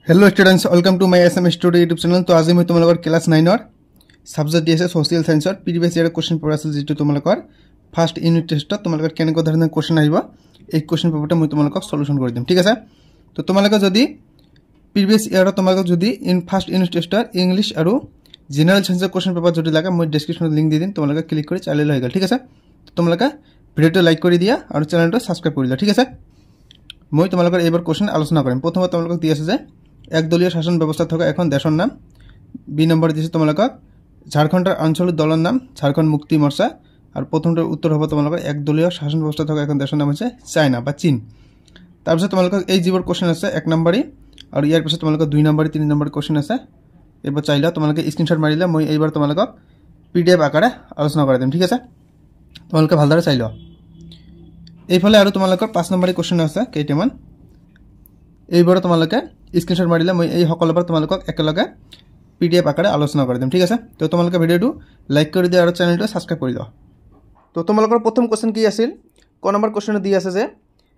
Hello students welcome to my SM studio YouTube channel. तो आज मैं तुम्हारे क्लास 9 सब्जेक्ट दी है सोशल साइंसर प्रिवियस ईयर क्वेश्चन पेपर आछे जेटु तुम्हारे फार्स्ट यूनिट टेस्ट तुम्हारे केनेको धरनेर क्वेश्चन आइबो এই क्वेश्चन पेपर मैं तुम्हारे सल्यूशन कर दिम। ठीक है तो तुम्हारे जदि प्रिवियस ईयर तुम्हारे जदि इन फार्स्ट यूनिट टेस्टर इंग्लिश और जेनारेल साइंसर क्वेश्चन पेपर जो लागे मैं डिस्क्रिप्शन लिंक दी दिम तुम्हारे क्लिक कर चालिए हो गल। ठीक है तो तुम्हारे भिडियो लाइक कर दिया और चैनल सब्सक्राइब कर दिया। ठीक है मैं तुम्हारे एबार क्वेश्चन आलोचना करें। प्रथम तुम्हारे दी आछे एकदलीय शासन व्यवस्था थका एखन देशर नाम। बी नम्बर दिए तुम्हारे झारखंडर आंचलिक दलर नाम झारखंड मुक्ति मोर्चा और प्रथमटार उत्तर हम तुम्हारे एकदलीय शासन व्यवस्था थका एखन देशर नाम है चाइना बा चीन। तार तुम्हारे जीवर क्वेश्चन आछे एक नम्बरी और यार पास तुम्हारे 2 नम्बर 3 नम्बर क्वेश्चन आछे। एबार चाइले तुम्हारे स्क्रीनशट मारिले मैं एबार तुम्हारे पीडीएफ आकारे आलोचना कर दिम। ठीक है तुम्हारे भालदरे चाइल এইফালে और तुम्हारे 5 नम्बर क्वेश्चन आछे केइटामान এইবাৰ তোমালোকে স্ক্ৰীনশ্বট মাৰিলে মই এই সকলোবাৰ তোমালোকক একেলগে পিডিএফ আকাৰে আলোচনা কৰি দিম। ঠিক আছে তো তোমালোকে ভিডিওটো লাইক কৰি দিয়া আৰু চেনেলটো সাবস্ক্ৰাইব কৰি দিও। তো তোমালোকৰ প্ৰথম কোশ্চেন কি আছিল ক নম্বৰ কোশ্চেন দি আছে যে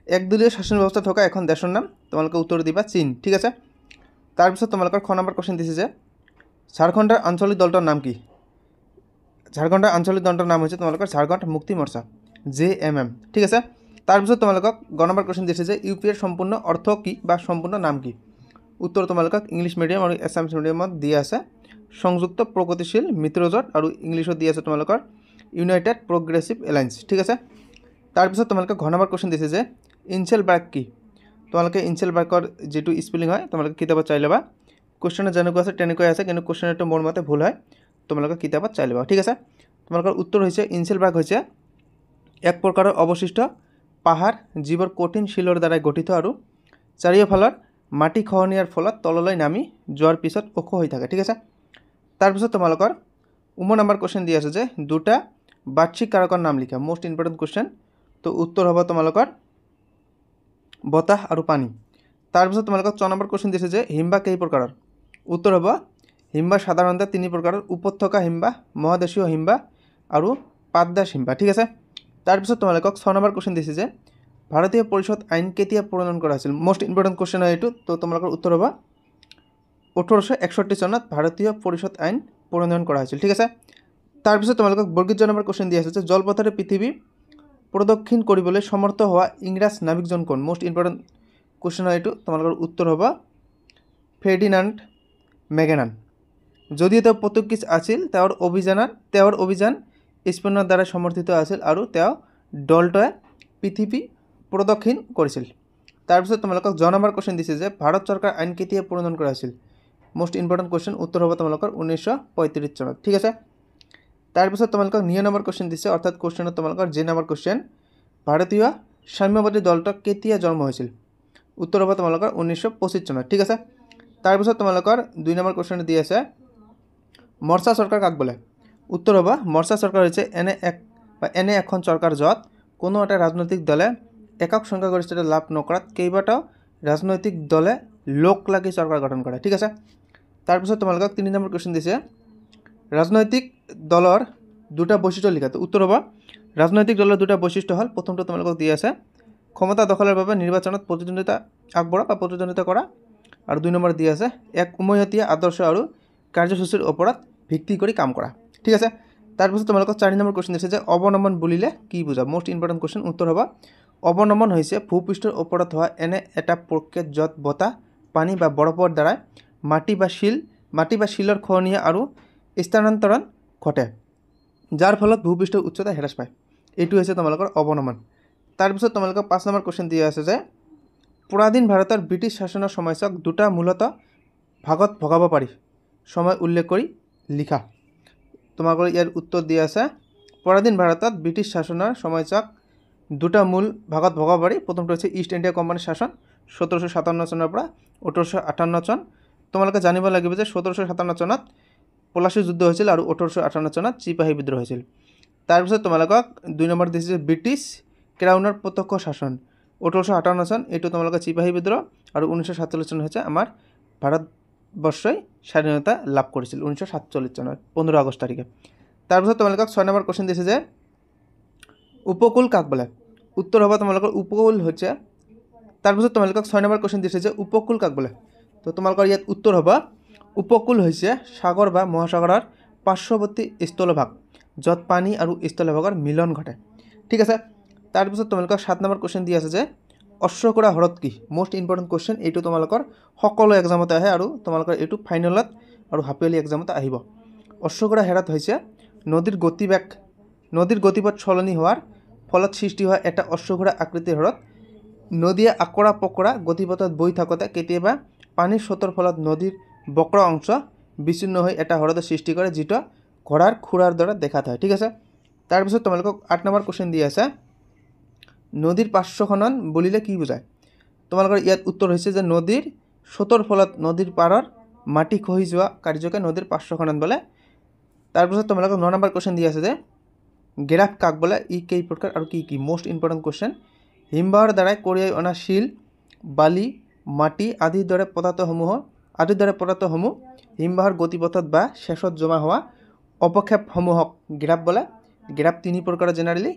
একদলীয় শাসন ব্যৱস্থা থকা এখন দেশৰ নাম তোমালোকে উত্তৰ দিবা চীন। ঠিক আছে তাৰ পিছত তোমালোকৰ খ নম্বৰ কোশ্চেন দিছে যে ঝাৰখণ্ডৰ আঞ্চলিক দলটোৰ নাম কি। ঝাৰখণ্ডৰ আঞ্চলিক দলটোৰ নাম হৈছে তোমালোকৰ ঝাৰখণ্ড মুক্তি মৰ্চা JMM। ঠিক আছে तार पिছত तुम्हारे ग नम्बर क्वेश्चन दिए यूपीर सम्पूर्ण अर्थ की सम्पूर्ण नाम की। उत्तर तुम्हारे इंग्लिश मीडियम और एसामिस मीडियम दिए आछे संयुक्त प्रगतिशील मित्रजोट और इंग्लिशत दिए आछे तुम्हारे यूनाइटेड प्रोग्रेसिव एलायन्स। ठीक है तार पिছত तुम्हारे घ नम्बर क्वेश्चन दिए इनसेलबार्ग की। तुम्हारे इनसेलबार्गर जी स्पेलिंग है तुम्हारे किताब चाई लबा क्वेश्चन जेनेकुवा आछे तेनेकुवाई आछे किन्तु क्वेश्चन मोर मते भूल है तुम्हारे किताब चाई लबा। ठीक है तुम्हारे उत्तर होइछे इनसेलबार्ग होइछे एक प्रकार अवशिष्ट पहाड़ जीवर कठिन शिलर द्वारा गठित और चारियोफाলৰ माटी खहनियार फलत तलলৈ नामी जोৱাৰ पिছত ओख হৈ থাকে। ठीक है तार पिছত तुम्हारे नम्बर क्वेश्चन दिए आछे जे दुटा बार्षिक कारकर नाम लिखा मोस्ट इम्पर्टेन्ट क्वेश्चन। तो उत्तर हब तुम्हारे बताह और पानी। तार पिছত तुम्हारे 6 नम्बर क्वेश्चन दिए जे हिमबा कई प्रकार। उत्तर हब हिमबा साधारणतः 3 प्रकार उपत्यका हिमबा महादेशीय हिमबा और पातदास हिमबा। ठीक है तार पिছত तुम्हारे 6 नम्बर क्वेश्चन दिए भारतीय परिषद आईन केতিয়া प्रणयन करा हयेছিল। मोस्ट इम्पर्टेन्ट क्वेश्चन है ये। तो तुम्हारे उत्तर हब 1861 सनत भारतीय परिषद आईन प्रणयन करा हयेছিল। ठीक है तार पिছত तुम्हारे बर्गित नम्बर क्वेश्चन दिए आछे जलपथरे पृथ्वी प्रदक्षिण करिबले समर्थ हुआ इंग्राज नाविकजन कोन। मोस्ट इम्पर्टेन्ट क्वेश्चन है ये। तुम्हारे उत्तर हब फार्डिनांड मैगेलान। যদিও তেওঁ পৰ্তুগীজ আছিল তেওঁৰ অভিযান স্পেনৰ দ্বাৰা সমৰ্থিত আছিল আৰু তেওঁ দলটোৱে পৃথিৱী प्रदक्षिण কৰিছিল। तार पिছত তোমালোকক ज नम्बर क्वेश्चन दिছে যে भारत सरकार आईन केতিয়া प्रणयन কৰা হৈছিল। मोस्ट इम्पर्टेन्ट क्वेश्चन उत्तर হ'ব তোমালোকৰ 1935 চনত। ठीक আছে तार पिছত তোমালোকক 9 नम्बर क्वेश्चन दिছে अर्थात क्वेश्चन তোমালোকৰ जे नम्बर क्वेश्चन भारतीय साम्यवादी दलটো কেতিয়া জন্ম হৈছিল। उत्तर হ'ব তোমালোকৰ 1925 চনত। ठीक আছে तार पिছত তোমালোকৰ 2 नम्बर क्वेश्चन দি আছে মৰ্চা सरकार কাক बोले। उत्तर हब मर्चा सरकार एने एखन सरकार जत कोनो एटा राजनैतिक दले एকক संख्यागरिष्ठता लाभ नकरात केइबाटाও राजनैतिक दले लोक लागि सरकार गठन करे। ठीक है तार पिছত तुम्हारे 3 नम्बर क्वेश्चन दिसे राजनैतिक दलर दुटा वैशिष्ट्य लिखा। तो उत्तर हब राजनैतिक दलर दुटा वैशिष्ट्य हल प्रथमটো तुम्हारे दिए आछे क्षमता दखलर भावे निर्वाचनत प्रतिद्वंदिता আগবঢ়া বা प्रतिद्वंदिता करा और 2 नम्बर दिए आछे एक उमৈহতীয়া आदर्श और कार्यसूचीर ओपरत भित्ति करी काम करा। ठीक है तार पिছত तुम्हारे 4 नम्बर क्वेश्चन दिसे जे अवनमन बुलिले कि बुझा। मोस्ट इम्पर्टेन्ट क्वेश्चन उत्तर हब अवनमन होइसे भूपृष्ठर ओपरत हुआ एने एटा प्रक्रिया जत बता पानी बा बरफर द्वारा माटी बा शिलर खहनिया और स्थानान्तरण घटे जार फलत भूपृष्ठर उच्चता ह्रास पाय एटु होइसे तुम्हारे अवनमन। तार पिছত तुम्हारे 5 नम्बर क्वेश्चन दिए आछे जे पराधीन भारतर ब्रिटिश शासনৰ সময়ছোৱাক দুটা মূলত भागत भगाब पारि समय उल्लेख करी लिखा। तुम्हारे यार उत्तर दिए आछे पराधीन भारतत ब्रिटिश शासনৰ সময়ছোৱাক দুটা মূল भागत भगाब पारि। प्रथमটো হৈছে ইষ্ট ইণ্ডিয়া কোম্পানীৰ শাসন 1757 চনৰ পৰা 1858 চন। তোমালোকে জানিব লাগিব যে 1757 চনত পলাশী যুদ্ধ হৈছিল আৰু 1858 চনত চিপাহী বিদ্ৰোহ হৈছিল। তাৰ পিছত তোমালোকক 2 নম্বৰ দিছে ব্ৰিটিছ ক্ৰাউনৰ প্ৰত্যক্ষ শাসন 1858 চন এইটো তোমালোকে চিপাহী বিদ্ৰোহ আৰু 1947 চন হৈছে আমাৰ ভাৰতবৰ্ষই স্বাধীনতা লাভ কৰিছিল 1947 চনৰ 15 আগষ্ট তাৰিখে। তাৰ পিছত তোমালোকক 6 নম্বৰ क्वेश्चन দিছে যে उपकूल काक बोले। उत्तर हब तुम्हारे उपकूल होच्छे। तार पिছত तुम्हारे 6 नम्बर क्वेश्चन दिছে যে उपकूल काक बोले। तो তো তোমালোকৰ ইয়াত উত্তৰ হ'ব উপকূল হৈছে সাগৰ বা মহাসাগৰৰ পাৰ্শ্বৱৰ্তী স্থলভাগ য'ত পানী আৰু স্থলভাগৰ মিলন ঘটে ঠিক আছে তাৰপিছত তোমালোকৰ 7 নম্বৰ কোৱেশ্চন দি আছে যে অশ্বকৰা হ্ৰদ কি মোষ্ট ইম্পৰ্টেণ্ট কোৱেশ্চন এইটো তোমালোকৰ সকলো এক্সামতে আহে আৰু তোমালোকৰ এইটো ফাইনেলত আৰু হাফ ইয়াৰলি এক্সামতে আহিব অশ্বকৰা হ্ৰদ হৈছে নদীৰ গতিপথ সলনি হোৱাৰ ফলত সৃষ্টি হোৱা এটা অশ্বকৰা আকৃতিৰ হ্ৰদ নদীয়ে আকৰা পকৰা গতিপথত বৈ থাকোঁতে কেতিয়াবা পানীৰ স্ৰোতৰ ফলত নদীৰ বক্ৰ অংশ বিচ্ছিন্ন হৈ এটা হ্ৰদৰ সৃষ্টি কৰে যিটো ঘোঁৰাৰ খুৰাৰ দৰে দেখাত হয় ঠিক আছে তাৰপিছত তোমালোকক 8 নম্বৰ কোৱেশ্চন দি আছে নদীৰ পাৰ্শ্ব খনন বুলিলে কি বুজায় তোমালোকৰ ইয়াত উত্তৰ হৈছে যে নদীৰ স্ৰোতৰ ফলত নদীৰ পাৰৰ মাটি খহি যোৱা কাৰ্যকে নদীৰ পাৰ্শ্ব খনন বোলে তাৰপিছত তোমালোকক 9 নম্বৰ কোৱেশ্চন দি আছে যে গ্ৰাফ কাক বোলে ই কেই প্ৰকাৰ আৰু কি কি মোষ্ট ইম্পৰ্টেণ্ট কোৱেশ্চন হিমবাহৰ দ্বাৰাই কঢ়িয়াই অনা শিল বালি মাটি আদিৰ দৰে পদাৰ্থসমূহ হিমবাহৰ গতিপথত বা শেষত জমা হোৱা অপক্ষেপসমূহক গ্ৰাফ বোলে গ্ৰাফ 3 প্ৰকাৰৰ জেনাৰেলি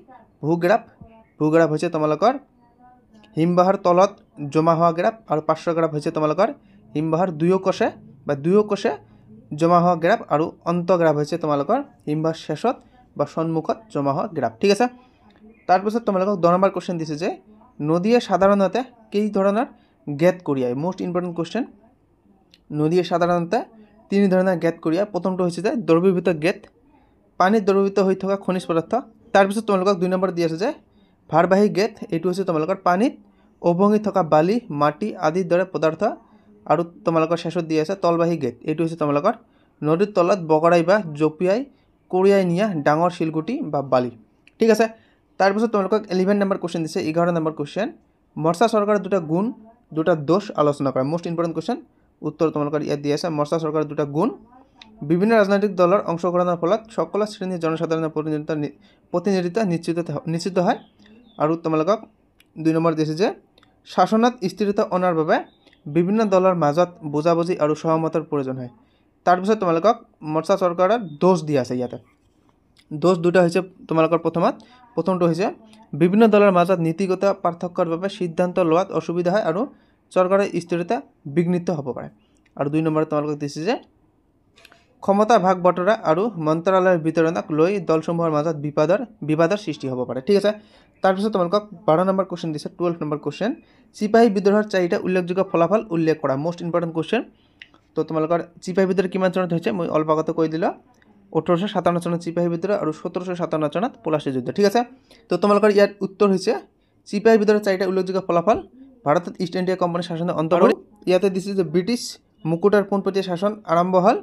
ভূগ্ৰাফ হৈছে তোমালোকৰ হিমবাহৰ তলত জমা হোৱা গ্ৰাফ আৰু পাৰ্শ্বগ্ৰাফ হৈছে তোমালোকৰ হিমবাহৰ দুয়োকোষে জমা হোৱা গ্ৰাফ আৰু অন্তগ্ৰাফ হৈছে তোমালোকৰ হিমবাহৰ শেষত বা সন্মুখত জমা হোৱা গ্ৰাফ ঠিক আছে তাৰপিছত তোমালোকক 10 নম্বৰ কোৱেশ্চন দিছে যে নদীয়ে সাধাৰণতে কেই ধৰণৰ গেট কঢ়িয়ায় মোষ্ট ইম্পৰ্টেণ্ট কোৱেশ্চন নদীয়ে সাধাৰণতে 3 ধৰণৰ গেট কঢ়িয়ায় প্ৰথমটো হৈছে যে দ্ৰৱীভূত গেট পানীত দ্ৰৱীভূত হৈ থকা খনিজ পদাৰ্থ তাৰপিছত তোমালোকক 2 নম্বৰ দি আছে যে ভাৰবাহী গেট এইটো হৈছে তোমালোকৰ পানীত অৱঙি থকা বালি মাটি আদিৰ দৰে পদাৰ্থ আৰু তোমালোকৰ শেষত দি আছে তলবাহী গেট এইটো হৈছে তোমালোকৰ নদীৰ তলত বগৰাই বা জপিয়াই কঢ়িয়াই নিয়া ডাঙৰ শিলগুটি বা বালি ঠিক আছে তাৰপিছত তোমালোকক 11 নম্বৰ কোৱেশ্চন দিছে 11 নম্বৰ কোৱেশ্চন মৰ্চা চৰকাৰৰ দুটা দোষ আলোচনা কৰা মোষ্ট ইম্পৰ্টেণ্ট কোৱেশ্চন উত্তৰ তোমালোকৰ ইয়াত দি আছে মৰ্চা চৰকাৰৰ দুটা গুণ বিভিন্ন ৰাজনৈতিক দলৰ অংশগ্ৰহণৰ ফলত সকলো শ্ৰেণীৰ জনসাধাৰণৰ প্ৰতিনিধিত্ব নিশ্চিত হয় আৰু তোমালোকক 2 নম্বৰ দিছে যে শাসনত স্থিৰতা অনাৰ বাবে বিভিন্ন দলৰ মাজত বুজাবুজি আৰু সহমতৰ প্ৰয়োজন হয় তাৰপিছত তোমালোকক মৰ্চা চৰকাৰৰ দোষ দি আছে ইয়াতে দোষ দুটা হৈছে তোমালোকৰ প্ৰথমটো হৈছে বিভিন্ন দলৰ মাজত নীতিগত পাৰ্থক্যৰ বাবে সিদ্ধান্ত লোৱাত অসুবিধা হয় আৰু চৰকাৰৰ স্থিৰতা বিঘ্নিত হ'ব পাৰে আৰু 2 নম্বৰ তোমালোকক দিছে যে ক্ষমতা ভাগ বতৰা আৰু মন্ত্ৰালয়ৰ বিতৰণক লৈ দলসমূহৰ মাজত বিবাদৰ সৃষ্টি হ'ব পাৰে ঠিক আছে তাৰপিছত তোমালোকক 12 নম্বৰ কোৱেশ্চন দিছে 12 নম্বৰ কোৱেশ্চন চিপাহী বিদ্ৰোহৰ 4টা উল্লেখযোগ্য ফলাফল উল্লেখ কৰা মোষ্ট ইম্পৰ্টেণ্ট কোৱেশ্চন তো তোমালোকৰ চিপাহী বিদ্ৰোহ কিমান চনত হৈছে মই অলপ আগতে কৈ দিলো 1857 চনত চিপাহী বিদ্ৰোহ আৰু 1757 চনত পলাচী যুদ্ধ ঠিক আছে তো তোমালোকৰ ইয়াৰ উত্তৰ হৈছে চিপাহী বিদ্ৰোহৰ 4টা উল্লেখযোগ্য ফলাফল ভাৰতত ইষ্ট ইণ্ডিয়া কোম্পানীৰ শাসনৰ অন্ত পৰি ইয়াতে দিছে যে ব্ৰিটিছ মুকুটৰ পোনপটীয়া শাসন আৰম্ভ হ'ল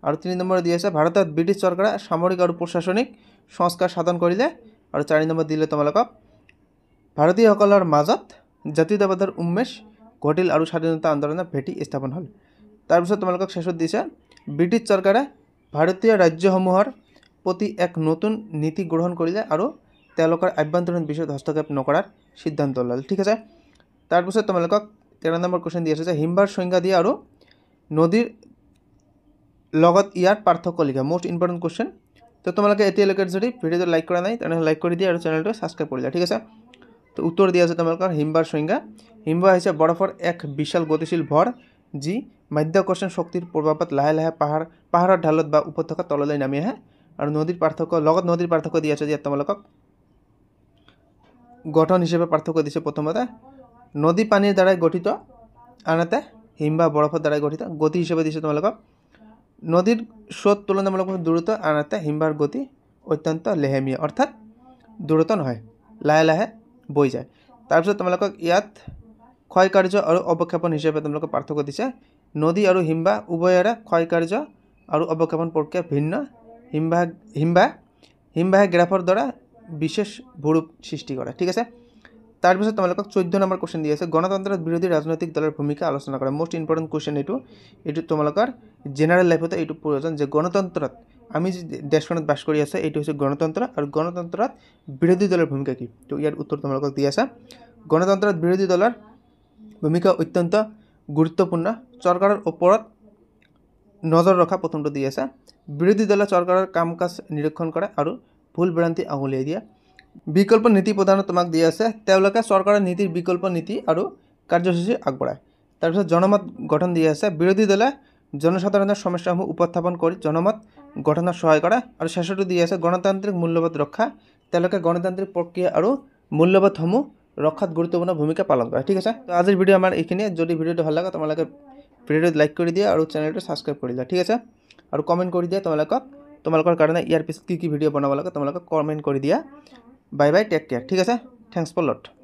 আৰু 3 নম্বৰ দি আছে ভাৰতত ব্ৰিটিছ চৰকাৰে সামৰিক আৰু প্ৰশাসনিক সংস্কাৰ সাধন কৰিলে আৰু 4 নম্বৰ দিলে তোমালোকক ভাৰতীয়সকলৰ মাজত জাতীয়তাবাদৰ উন্মেষ ঘটিল আৰু স্বাধীনতা আন্দোলনৰ ভেটি স্থাপন হ'ল তাৰপিছত তোমালোকক শেষত দিছে ব্ৰিটিছ চৰকাৰে ভাৰতীয় ৰাজ্যসমূহৰ প্ৰতি এক নতুন নীতি গ্ৰহণ কৰিলে আৰু তেওঁলোকৰ আভ্যন্তৰীণ বিষয়ত হস্তক্ষেপ নকৰাৰ সিদ্ধান্ত ল'লে ঠিক আছে তাৰপিছত তোমালোকক 13 নম্বৰ কোৱেশ্চন দি আছে যে হিমবাহৰ সংজ্ঞা দিয়া আৰু নদীৰ লগত ইয়াৰ পাৰ্থক্য লিখা মোষ্ট ইম্পৰ্টেণ্ট কোৱেশ্চন তো তোমালোকে এতিয়ালৈকে যদি ভিডিঅ'টো লাইক কৰা নাই তেনেহ'লে লাইক কৰি দিয়া আৰু চেনেলটো ছাবস্ক্ৰাইব কৰি দিয়া ঠিক আছে তো উত্তৰ দিয়া আছে তোমালোকৰ হিমবাহৰ সংজ্ঞা হিমবাহ হৈছে বৰফৰ এক বিশাল গতিশীল ভৰ যি মাধ্যাকৰ্ষণ শক্তিৰ প্ৰভাৱত লাহে লাহে পাহাৰৰ ঢালত বা উপত্যকাৰ তললৈ নামি আহে আৰু নদীৰ পাৰ্থক্য দি আছে ইয়াত তোমালোকক গঠন হিচাপে পাৰ্থক্য দিছে প্ৰথমতে নদী পানীৰ দ্বাৰাই গঠিত আনহাতে হিমবাহ বৰফৰ দ্বাৰাই গঠিত গতি হিচাপে দিছে তোমালোকক নদীৰ স্ৰোত তুলনামূলকভাৱে দ্ৰুত আনহাতে হিমবাহৰ গতি অত্যন্ত লেহেমীয়া অৰ্থাৎ দ্ৰুত নহয় লাহে লাহে বৈ যায় তাৰপিছত তোমালোকক ইয়াত ক্ষয় কাৰ্য আৰু অৱক্ষেপণ হিচাপে তোমালোকক পাৰ্থক্য দিছে নদী আৰু হিমবাহ উভয়ৰে ক্ষয় কাৰ্য আৰু অৱক্ষেপণ প্ৰক্ৰিয়া ভিন্ন হিমবাহে গ্ৰাফৰ দ্বাৰা বিশেষ ভূৰূপ সৃষ্টি কৰে ঠিক আছে তাৰপিছত তোমালোকক 14 নম্বৰ কোৱেশ্চন দি আছে গণতন্ত্ৰৰ বিৰোধী ৰাজনৈতিক দলৰ ভূমিকা আলোচনা কৰা মোষ্ট ইম্পৰ্টেণ্ট কোৱেশ্চন এইটো তোমালোকৰ জেনাৰেল লাইফতে এইটো প্ৰয়োজন যে গণতন্ত্ৰত আমি যে দেশখনত বাস কৰি আছে এইটো হৈছে গণতন্ত্ৰ আৰু গণতন্ত্ৰত বিৰোধী দলৰ ভূমিকা কি তো ইয়াৰ উত্তৰ তোমালোকক দি আছে গণতন্ত্ৰত বিৰোধী দলৰ ভূমিকা অত্যন্ত গুৰুত্বপূৰ্ণ চৰকাৰৰ ওপৰত নজৰ ৰখা প্ৰথমটো দি আছে বিৰোধী দলে চৰকাৰৰ কাম কাজ নিৰীক্ষণ কৰে আৰু ভুল ভ্ৰান্তি আঙুলিয়াই দিয়ে বিকল্প নীতি প্ৰদানত তোমাক দি আছে তেওঁলোকে চৰকাৰৰ নীতিৰ বিকল্প নীতি আৰু কাৰ্যসূচী আগবঢ়ায় তাৰপিছত জনমত গঠন দিয়া আছে বিৰোধী দলে জনসাধাৰণৰ সমস্যাসমূহ উপস্থাপন কৰি জনমত গঠনত সহায় কৰা আৰু শেষতো দিয়া আছে গণতান্ত্ৰিক মূল্যবোধ ৰক্ষা তেওঁলোকে গণতান্ত্ৰিক প্ৰক্ৰিয়া আৰু মূল্যবোধসমূহ ৰক্ষাত গুৰুত্বপূৰ্ণ ভূমিকা পালন কৰে ঠিক আছে তো আজিৰ ভিডিঅ' আমাৰ এইখিনিয়ে যদি ভিডিঅ'টো ভাল লাগে তোমালোকে ভিডিঅ'টো লাইক কৰি দিয়া আৰু চেনেলটো ছাবস্ক্ৰাইব কৰি দিয়া ঠিক আছে আৰু কমেণ্ট কৰি দিয়া তোমালোকৰ কাৰণে ইয়াৰ পিছত কি ভিডিঅ' বনাব লাগে তোমালোকে কমেণ্ট কৰি দিয়া বাই বাই টেক কেয়াৰ ঠিক আছে থেংকছ ফৰ লট